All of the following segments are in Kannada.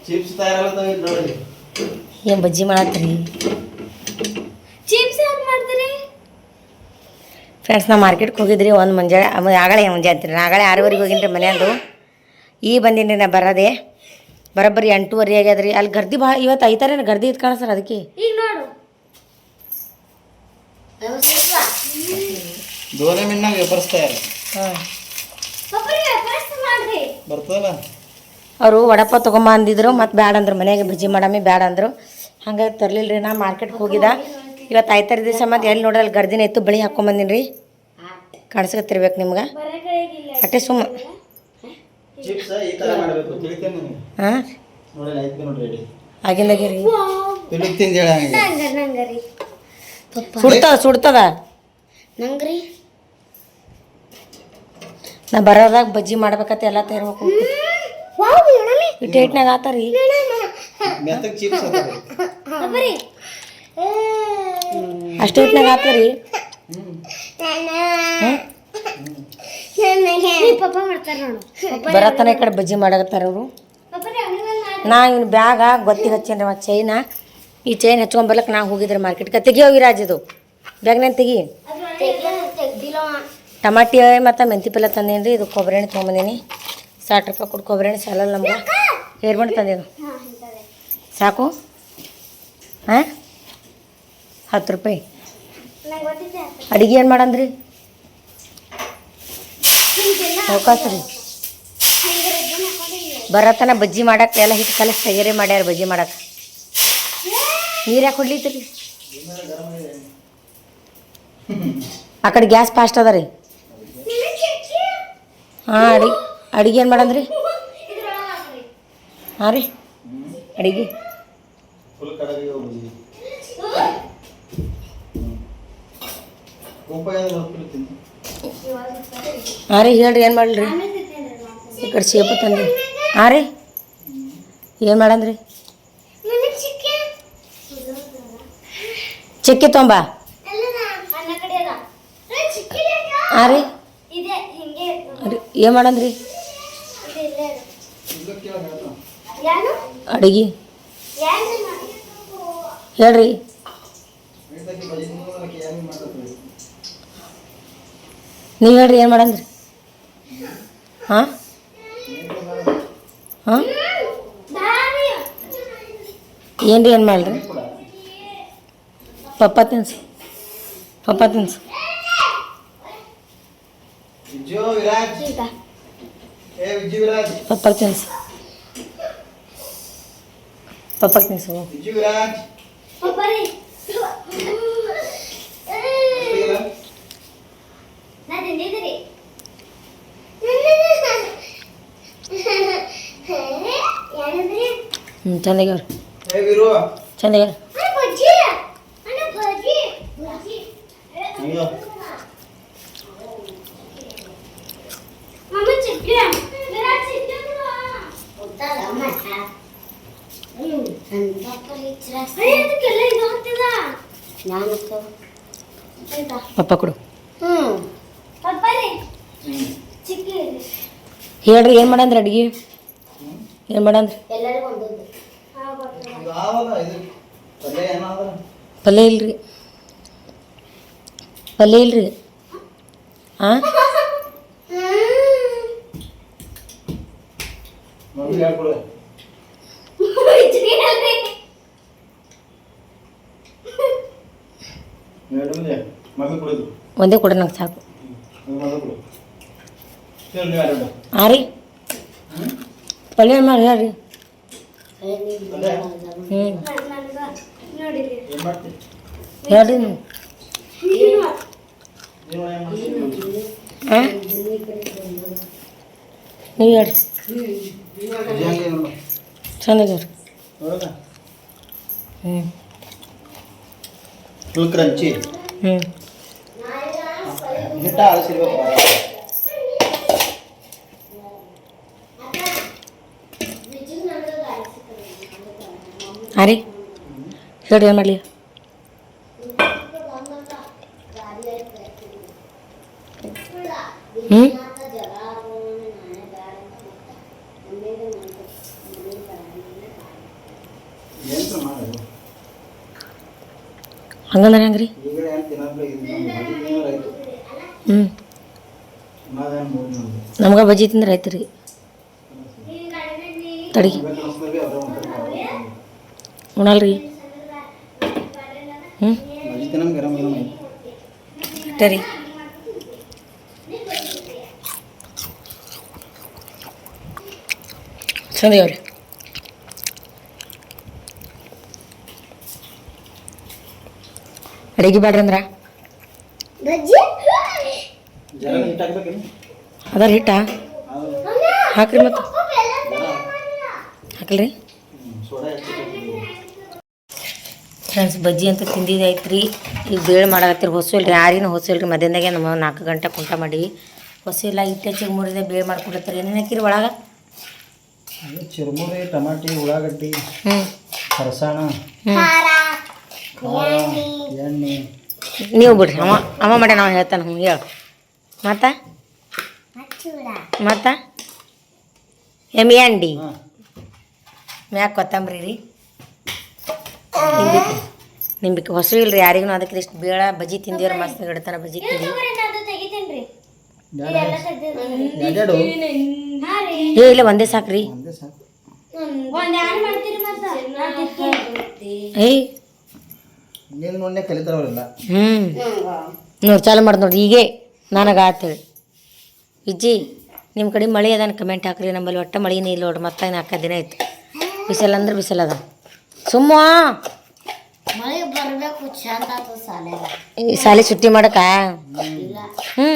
ಚಿಪ್ಸ್ ತಯಾರಾಗತ್ತವ ನೋಡಿ. ಏನು ಬಜ್ಜಿ ಮಾಡತ್ತೀರಿ? ಚಿಪ್ಸ್ ಯಾಕೆ ಮಾಡ್ತೀರಿ ಫ್ರೆಂಡ್ಸ್? ನಾವು ಮಾರ್ಕೆಟ್ಗೆ ಹೋಗಿದ್ರಿ ಒಂದು ಮುಂಜಾನೆ ಆಗಲೇ ಮುಂಜಾನೆ ಅಂತೀರಿ, ಆಗಲೇ 6:30 ಹೋಗಿನ್ರಿ ಮನೆಯಂದು. ಈಗ ಬಂದೀನಿ ರೀ ನಾ ಬರೋದೇ ಬರೋಬ್ಬರಿ 8:30 ಆಗ್ಯದ್ರಿ. ಅಲ್ಲಿ ಗರ್ದಿ ಭಾಳ ಇವತ್ತು ಐತಾರೇನು ಗರ್ದಿ ಇತ್ತು ಕಾಣಿಸ್ತಾರೆ ಅದಕ್ಕೆ. ಈಗ ನೋಡು ದೋನೆ ಮಿನ್ನಾಗ ವ್ಯಾಪಾರಿಸ್ತಾರ. ಹಾಂ ಬರ್ತದಲ್ಲ. ಅವರು ವಡಪ್ಪ ತೊಗೊಂಬ ಅಂದಿದ್ರು, ಮತ್ತು ಬ್ಯಾಡ ಅಂದ್ರು ಮನೆಯಾಗೆ ಬಜ್ಜಿ ಮಾಡಮ್ಮಿ ಬ್ಯಾಡ ಅಂದರು. ಹಂಗಾಗಿ ತರಲಿಲ್ಲ ರೀ. ನಾ ಮಾರ್ಕೆಟ್ಗೆ ಹೋಗಿದ್ದ ಇವತ್ತು ಆಯ್ತಾರ ದಿವಸ ಮತ್ತು ಎಲ್ಲಿ ನೋಡಲ್ಲ ಗರ್ದಿನ ಎತ್ತು ಬಳಿ ಹಾಕ್ಕೊಂಬಂದಿನಿ ರೀ. ಕಾಣಿಸ್ಕೊತಿರ್ಬೇಕು ನಿಮ್ಗೆ ಅಷ್ಟೇ ಸುಮ್ಮ. ಚಿಪ್ಸ್ ಈ ತರ ಮಾಡಬೇಕು ತಿಳಿತೇನೆ ನಿಮಗೆ. ಹಾಂ ನೋಡಿ ಐತೆ ನೋಡಿ ರೆಡಿ ಆಗಿಂದಾಗೆ ರೀ. ತಿಳಿತೀನಿ ಹೇಳ ಹಂಗೆ ನಂಗರಿ ಸುಡ್ತದ ನಂಗ್ರಿ ನಾ ಬರೋದಾಗ ಬಜ್ಜಿ ಮಾಡ್ಬೇಕತ್ತ ಎಲ್ಲ ತಯಾರು ಇಟ್ಟು ಏಟ್ನಾಗ ಆತಾರಿ. ಮೆತ್ತಗೆ ಚಿಪ್ಸ್ ಅಷ್ಟು ಇಟ್ನಾಗ ಆತಾರಿ. ಬರತನ ಈ ಕಡೆ ಬಜ್ಜಿ ಮಾಡಕತ್ತಾರ ಅವರು. ನಾ ಇವ್ನ ಬ್ಯಾಗ ಗೊತ್ತಿಗೆ ಹಚ್ಚೇನ್ರಿ ಮತ್ತು ಚೈನ. ಈ ಚೈನ್ ಹಚ್ಕೊಂಬರ್ಲಕ್ಕೆ ನಾ ಹೋಗಿದ್ರಿ ಮಾರ್ಕೆಟ್ಗೆ. ತೆಗಿಯೋ ವಿರಾಜ್ ಇದು ಬ್ಯಾಗ್ನಾಗ ತೆಗಿ. ಟಮಾಟಿ ಮತ್ತು ಮೆಂತಿ ಪಲ್ಯ ತಂದೇನಿ ರೀ. ಇದು ಕೊಬ್ಬರಿ ಎಣ್ಣೆ ತೊಗೊಂಬಂದೀನಿ. 60 ರೂಪಾಯಿ ಕೊಟ್ಟು ಕೊಬ್ಬರಿ ಎಣ್ಣೆ ಸಾಲಲ್ಲ ನಮ್ಗೆ. ಹೇರ್ಬಂಡು ತಂದೇನು ಸಾಕು. ಹಾಂ 10 ರೂಪಾಯಿ. ಅಡುಗೆ ಏನು ಮಾಡಂದ್ರಿ? ಅವಕಾಶ ರೀ. ಬರತನ ಬಜ್ಜಿ ಮಾಡಕ್ಕೆ ಎಲ್ಲ ಹಿಟ್ಟು ಕಲಸಿ ತಯಾರಿ ಮಾಡ್ಯಾರ ಬಜ್ಜಿ ಮಾಡಕ್ಕೆ. ನೀರು ಯಾಕೆ ಹೊಡ್ಲಿತ್ತೀರಿ? ಆ ಕಡೆ ಗ್ಯಾಸ್ ಫಾಸ್ಟ್ ಅದ ರೀ. ಹಾಂ ಅಡುಗೆ ಏನು ಮಾಡಂದ್ರಿ? ಹಾಂ ರೀ ಅಡುಗೆ ಹಾಂ ರೀ ಹೇಳ್ರಿ ಏನು ಮಾಡಲ್ರಿ? ಈ ಕಡೆ ಸೇಪು ತಂದ್ರಿ. ಹಾಂ ರೀ ಏನು ಮಾಡಂದ್ರಿ? ಚಿಕ್ಕಿ ತೊಂಬ. ಹಾಂ ರೀ ಏನು ಮಾಡಂದ್ರಿ? ಅಡುಗೆ ಹೇಳ್ರಿ. ನೀವು ಹೇಳ್ರಿ ಏನು ಮಾಡಂದ್ರಿ? ಹಾಂ ಹಾಂ ಏನು ರೀ ಏನು ಮಾಡ್ರಿ? ಪಪ್ಪ ತಿನ್ಸು ಪಪ್ಪ ತಿನ್ಸು ಚಂದಾಗ್ಯಾವ್ರಿ ಚಂದಾಗ್ಯಾರ. ಪಪ್ಪ ಕೊಡು. ಹೇಳ್ರಿ ಏನು ಮಾಡಂದ್ರಿ ಅಡುಗೆ? ಏನು ಮಾಡಂದ್ರಿ? ಪಲ್ಯ ಇಲ್ರಿ ಹಾಂ ಒಂದೇ ಕೊಡ ನಂಗೆ ಸಾಕು. ಹಾಂ ರೀ ಪಲ್ಯ ಮಾಡಿ ಹೇಳ್ರಿ. ಹೇಳ್ರಿ ನೀವು. ಹಾಂ ನೀವು ಹೇಳ್ರಿ. ಚೆನ್ನಾಗ್ಯಾವ್ರಿ. Full crunchy. ಹಿಟ್ಟ ಆರಿಸಿರ್ಬೇಕು. ಹಾಂ ರೀ ಹೇಳ್ರಿ ಏನು ಮಾಡಲಿ? ಹಂಗಂದ್ರೆ ಹೆಂಗೆ ರೀ? ಈಗ ಏನು ತಿನ್ನೋದು ರೈತು ಹ್ಞೂ ಅದೇನು ಮೂರು ನಮ್ದು ನಮ್ಗೆ ಬಜ್ಜಿ ತಿಂದ್ರೆ ಆಯ್ತು ರೀ. ತಡಿ ಉಣಲ್ರಿ. ಹ್ಞೂ ಬಜ್ಜಿ ತಿನ್ನಮ್ ಗರಂ ಗರಂ ಐತಿ. ಸರಿ ಚಂದ ಅವ್ರಿ. ಅಡಿಗೆ ಬ್ಯಾಡ್ರಿ ಅಂದ್ರೆ ಬಜ್ಜಿ ಜರ ಹಿಟ್ಟು ಹಾಕ್ಬೇಕೇನು? ಅದಾರ ಹಿಟ್ಟ ಹಾಕ್ರಿ ಮತ್ತು ಹಾಕಲ್ರಿ. ಸೋಡಾ ಹೆಚ್ಚು ಫ್ರೆಂಡ್ಸ್ ಬಜ್ಜಿ ಅಂತ ತಿಂದಿದ್ದು ಐತ್ರಿ. ಈಗ ಬೇಳೆ ಮಾಡಾಕತ್ತೀರಿ. ಹೊಸ ಇಲ್ರಿ, ಯಾರಿನೂ ಹೊಸ ಇಲ್ರಿ. ಮಧ್ಯಾಹ್ನದಾಗೆ ನಮ್ಮ 4 ಗಂಟೆ ಕುಂಟ ಮಾಡಿವಿ. ಹೊಸ ಇಲ್ಲ ಇಟ್ಟೆಚ್ಚಿಗೆ ಮುರಿದೆ ಬೇಳೆ ಮಾಡ್ಕೊಡ್ತಾರೆ. ಏನೇನು ಹಾಕಿರಿ ಒಳಗೆ? ಅದು ಚಿರುಮುರಿ, ಟಮಾಟಿ, ಉಳ್ಳಾಗಡ್ಡಿ, ಹ್ಞೂ ಫರಸಾಣ, ಖಾರ ಖಾರ, ಎಣ್ಣೆ. ನೀವು ಬಿಡ್ರಿ. ಅವ ಮಾಡಿ ನಾವು ಹೇಳ್ತಾನೆ. ಹ್ಞೂ ಹೇಳು. ಮತ್ತು ಮತ್ತು ಅಂಡಿ ಹಾಂ ಮ್ಯಾಗ ಕೊತ್ತಂಬರಿ ರೀ, ನಿಂಬಿಕೆ ಹೊಸ ಇಲ್ರಿ ಯಾರಿಗೂ. ಅದಕ್ಕೆ ಇಷ್ಟು ಬೇಳೆ ಬಜ್ಜಿ ತಿಂದಿವ್ರಿ. ಮಸ್ತ್ ಗಿಡತನ ಬಜ್ಜಿ ತಿಂದಿವಿ. ಎರಡೆರಡು ಏ ಇಲ್ಲ ಒಂದೇ ಸಾಕ್ರಿ. ಒಂದೇ ಸಾಕು. ಏಯ್ ನೀನು ನೋಡನೆ ಕಲಿತಾರವರೆಲ್ಲ. ನೋಡಿ ಚಾಲು ಮಾಡಿ ನೋಡ್ರಿ ಈಗೇ ನನಗೆ ಆತೇಳಿ. ವಿಜ್ಜಿ ನಿಮ್ಮ ಕಡೆ ಮಳೆ ಅದಾನ ಕಮೆಂಟ್ ಹಾಕ್ರಿ. ನಮ್ಮಲ್ಲಿ ಒಟ್ಟು ಮಳೆನೇ ಇಲ್ಲ ನೋಡ್ರಿ. ಮತ್ತೆ 4 ದಿನ ಆಯ್ತು. ಬಿಸಿಲು ಅಂದ್ರೆ ಬಿಸಿಲು ಅದ. ಸುಮ್ಮ ಮಳೆ ಬರಬೇಕು ಚಂದ ಆತು ಸಾಲೆ ಈ ಶಾಲೆ ಸುಟ್ಟಿ ಮಾಡಕ. ಇಲ್ಲ ಹ್ಞೂ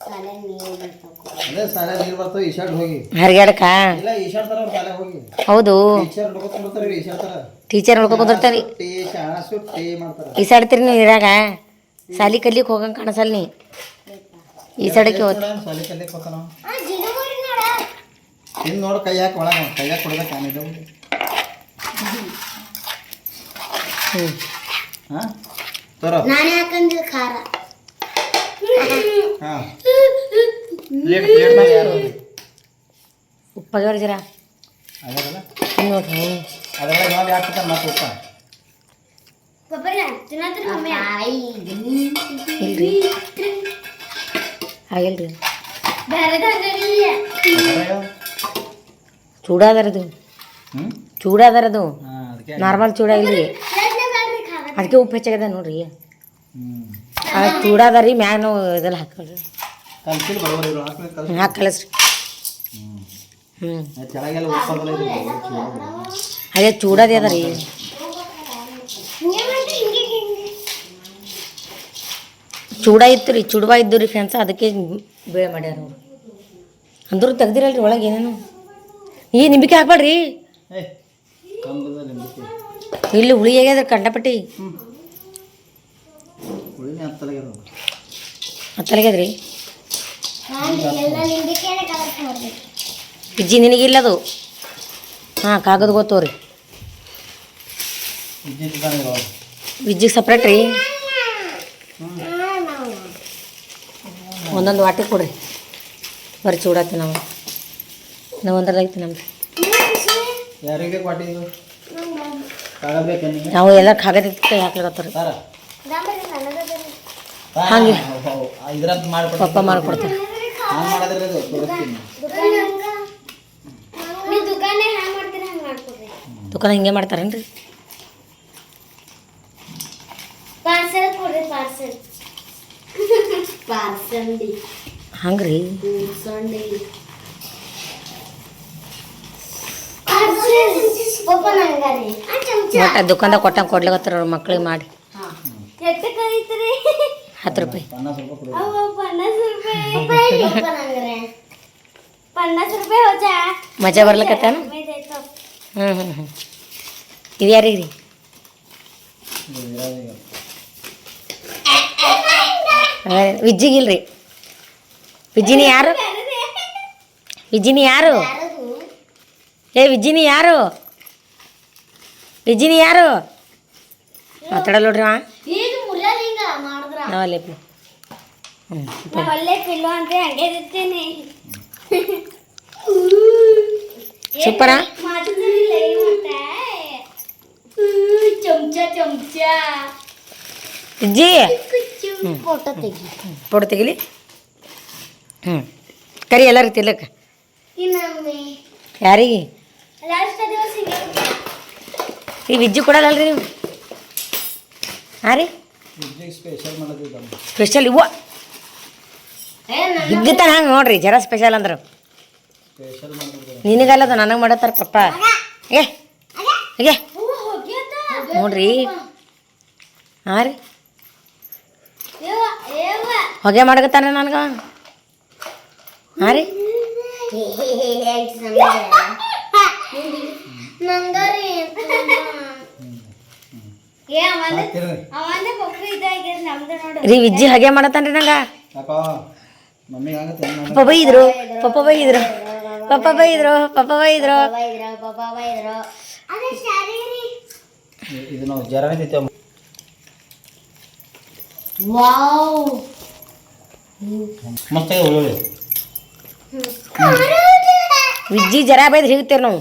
ಸಾಲೆ ನೀರು ಬರ್ತಾವ. ಅದೇ ಸಾಲ ನೀರು ಬರ್ತಾವೆ ಈಶಾಡ್ ಹೋಗಿ. ಹರಿಗಾಡಕ. ಇಲ್ಲ ಈಶಾಡ್ತಾರ ಅವ್ರು ಸಾಲ ಹೋಗಿ. ಹೌದು ಟೀಚರ್ ನೋಡ್ಕೊತಾರೆ ಈಶಾಡ್ತಾರ. ಟೀಚರ್ ನೋಡ್ಕೊ ಕುಂದಿರ್ತಾರಿ. ಸುಟ್ಟಿ ಶಾಣ ಸುಟ್ಟಿ ಮಾಡ್ತಾರೆ. ಈಸಾಡ್ತೀರಿ ನೀವು ಇರಾಗ. ಸಾಲಿ ಕಲಿಕ್ಕೆ ಹೋಗಂಗೆ ಕಾಣಿಸಲ್ಲ ನೀ. ಈಸಾಡಕ್ಕೆ ಹೋಗ್ತಿ. ಸಾಲಿ ಕಲಿಯಕ್ಕೆ ಹೋಗ್ತಾನ ಜಿಗಬೋರಿ ನೋಡ ಇನ್ನು ನೋಡು ಕೈ ಹಾಕಿ ಒಳಗೆ ಕೈ ಹಾಕಿ ಕೊಡ್ಬೇಕು ಏನಿದೆ. ಹ್ಞೂ ಹಾಂ ತರೋ. ನಾನೇ ಹಾಕಂದಿದ್ದು ಖಾರ. ಹಾಂ ಪ್ಲೇಟ್ ಮೇಲೆ ಯಾರು ಉಪ್ಪಾಗ್ಯವ್ರ ಜರ ಅದಲ್ಲ ನೋಡ್ರಿ. ಹ್ಞೂ ಅದ್ರೊಳಗೆ ಯಾವ್ದು ಹಾಕ್ತಾರೆ ಮತ್ತೆ ಉಪ್ಪ ಕೊಬ್ಬರಿ ತಿನ್ನತ್ರ ಮಮ್ಮಿ ಇಲ್ರಿ ಆಗಿಲ್ರಿ. ಚೂಡ ಅದರದು. ಹ್ಞೂ ಚೂಡ ಅದರದು ಹಾಂ ಅದಕ್ಕೆ ನಾರ್ಮಲ್ ಚೂಡ ಇಲ್ರಿ. ಅದಕ್ಕೆ ಉಪ್ಪು ಹೆಚ್ಚಾಗದ ನೋಡ್ರಿ. ಹ್ಞೂ ಅದು ಚೂಡ ಅದ ರೀ. ಮ್ಯಾಗ ನಾವು ಇದೆಲ್ಲ ಹಾಕಲ್ರಿ. ಕಲ್ಸಿಲ್ ಬರೋಬರಿ ಇರೋ ಹಾಕಿ ಕಲ್ಸಿ. ಹಾಕಿ ಕಳಿಸ್ರಿ. ಹ್ಞೂ ಹ್ಞೂ ಕೆಳಗೆಲ್ಲ ಉಪ್ಪಲ್ಲ ಇದೆ. ಅದೇ ಚೂಡದೇ ಅದ ರೀ. ಚೂಡ ಇತ್ತು ರೀ, ಚುಡುವ ಇದ್ದು ರೀ ಫ್ರೆಂಡ್ಸ್. ಅದಕ್ಕೆ ಬೇಳೆ ಮಾಡ್ಯಾರ ಅವರು. ಅಂದ್ರೂ ತೆಗ್ದಿರಲ್ರಿ ಒಳಗೆ ಏನೇನು. ಈ ನಿಂಬಿಕೆ ಹಾಕ್ಬೇಡ್ರಿ. ಏ ಕಂಬದ ನಿಂಬಿಕೆ ಇಲ್ಲಿ ಹುಳಿ ಆಗ್ಯದ ಕಂಡಪಟ್ಟಿ. ಹುಳಿನೇ ಹತ್ತಲಾಗ್ಯದ. ಹತ್ತಲಾಗ್ಯದ್ರಿ. ಎಲ್ಲ ನಿಂಬಿಕೆನೆ ಕಲಸ್ ಮಾಡ್ಬೇಕು. ಇಜ್ಜಿ ನಿನಗಿಲ್ಲದು. ಹಾಂ ಕಾಗದ ಗೊತ್ತವ್ರಿ. ಇದ್ದಿದ್ದು ವಿಜ್ಜಿಗೆ ಸಪ್ರೇಟ್ ರೀ. ಒಂದೊಂದು ವಾಟಿ ಕೊಡ್ರಿ. ಬರ್ರಿ ಚೂಡಾತಿ ನಾವು ಒಂದ್ರದಾಗಿತ್ತು ನಮ್ದು. ಯಾರಿಗೆ ಕ್ವಾಟಿ ಇದು ಕಾಗಬೇಕು ನಿಮಗೆ. ನಾವು ಎಲ್ಲ ಕಾಗದ ಕೈ ಹಾಕ್ಲಿಕತ್ತೀವಿ. ತಾರ ಹಾಗೆ ಇದ್ರಂತ ಮಾಡ್ಕೊಡ್ತೀನಿ. ಪಪ್ಪ ಮಾಡ್ಕೊಡ್ತಾರೆ. ಹಂಗೆ ಮಾಡಿದ್ರೆ ಇದು ತೋರಿಸ್ತೀನಿ. ನೀವು ದುಕಾನೆ ಹ್ಯಾಂಗ ಮಾಡ್ತೀರಾ ಹಂಗೆ ಮಾಡ್ಕೊಡ್ರಿ. ದುಕಾನ ಹಿಂಗೆ ಮಾಡ್ತಾರೇನ್ರಿ? ಪಾರ್ಸೆಲ್ ಕೊಡ್ರಿ. ಪಾರ್ಸೆಲ್ ಪಾರ್ಸಂಡಿ ಹಂಗೆ ರೀ. ಸಂಡಿ ಪಾರ್ಸೆಲ್ ಓಪನ್ ಹಂಗಾರಿ ಆ ಚಮಚ ಒಟ್ಟು ದುಕಾನ್ದಾಗ ಕೊಟ್ಟಂಗೆ ಕೊಡ್ಲಿಕತ್ತಾರ ಅವ್ರ ಮಕ್ಳಿಗೆ ಮಾಡಿ. ಎಷ್ಟಕ್ಕೆ ಕರೀತೀರಿ? 10 ರೂಪಾಯಿ. 50 ರೂಪಾಯಿ ಕೊಡು. ಅವ 50 ರೂಪಾಯಿ ಓಪನ್ ಹಂಗಾರೆ 50 ರೂಪಾಯಿ ಹೋಜಾ ಮಜಾ ಬರ್ಲಿಕತ್ತಾನ. ಹ್ಞೂ ಇದು ಯಾರಿಗೆ ರೀ? ವಿಜ್ಜಿಗಿಲ್ರಿ. ವಿಜ್ಜಿನಿ ಯಾರು? ವಿಜ್ಜಿನಿ ಯಾರು? ಏ ವಿಜ್ಜಿನಿ ಯಾರು? ವಿಜ್ಜಿನಿ ಯಾರು? ಮಾತಾಡಲ್ಲ ನೋಡ್ರಿ. ಈಗ ಮುರಿಯೋದು ಹಿಂಗ ಮಾಡಿದ್ರ ನಾವಲ್ಲೇ ಹ್ಞೂ ಒಳ್ಳೆ ಪಿಲ್ಲು ಅಂತ ಹಂಗೆ ಇರ್ತೇನೆ. ಸೂಪರಾ? ಚಮಚ ಚಮಚ ಅಜ್ಜಿ ಫೋಟೋ ತೆಗಿ. ಫೋಟೋ ತೆಗಿಲಿ. ಹ್ಞೂ ಕರಿ ಎಲ್ಲರೂ ತಿರ್ಲಕ್ಕ. ಇನ್ನೊಮ್ಮೆ ಯಾರಿಗೆ ಲಾಸ್ಟ್ ದಿವಸ ಈ ವಿಜ್ಜಿ ಕೊಡಲ್ಲಲ್ರಿ ನೀವು? ಹಾಂ ರೀ ಸ್ಪೆಷಲ್ ಮಾಡೋದಿಲ್ಲ. ಸ್ಪೆಷಲ್ ಇವ ಹಿಗ್ಗತಾನ ಹಂಗೆ ನೋಡ್ರಿ ಜರ ಸ್ಪೆಷಲ್ ಅಂದ್ರೆ ಸ್ಪೆಷಲ್ ಮಾಡೋದಿಲ್ಲ. ನಿನಗಲ್ಲದು ನನಗೆ ಮಾಡತ್ತಾರ ಪಪ್ಪ. ಏ ಹೀಗೆ ನೋಡ್ರಿ. ಹಾಂ ರೀ ಹೊಗೆ ಮಾಡಕತ್ತಾನ ನನಗೆ. ಹಾಂ ರೀ ರೀ ವಿಜ್ಜಿ ಹಾಗೆ ಮಾಡತ್ತಾನ್ರಿ ನಂಗೆ. ಯಾಕ ಮಮ್ಮಿಗೆ ಆಗತ್ತೆ ಪಪ್ಪ ಬೈದ್ರು ಪಪ್ಪ ಬೈದ್ರು ಪಪ್ಪ ಬೈದ್ರು ಪಪ್ಪ ಬೈದ್ರು. ಇದು ನಾವು ಜರನೇ ತಿಂತೇವೆ. ವಾವ್ ಮತ್ತೆ ಒಳ್ಳೊಳ್ಳೆ ವಿಜ್ಜಿ ಜರ ಬೈದ್ರೆ ಹಿಗ್ತೇವೆ ನಾವು.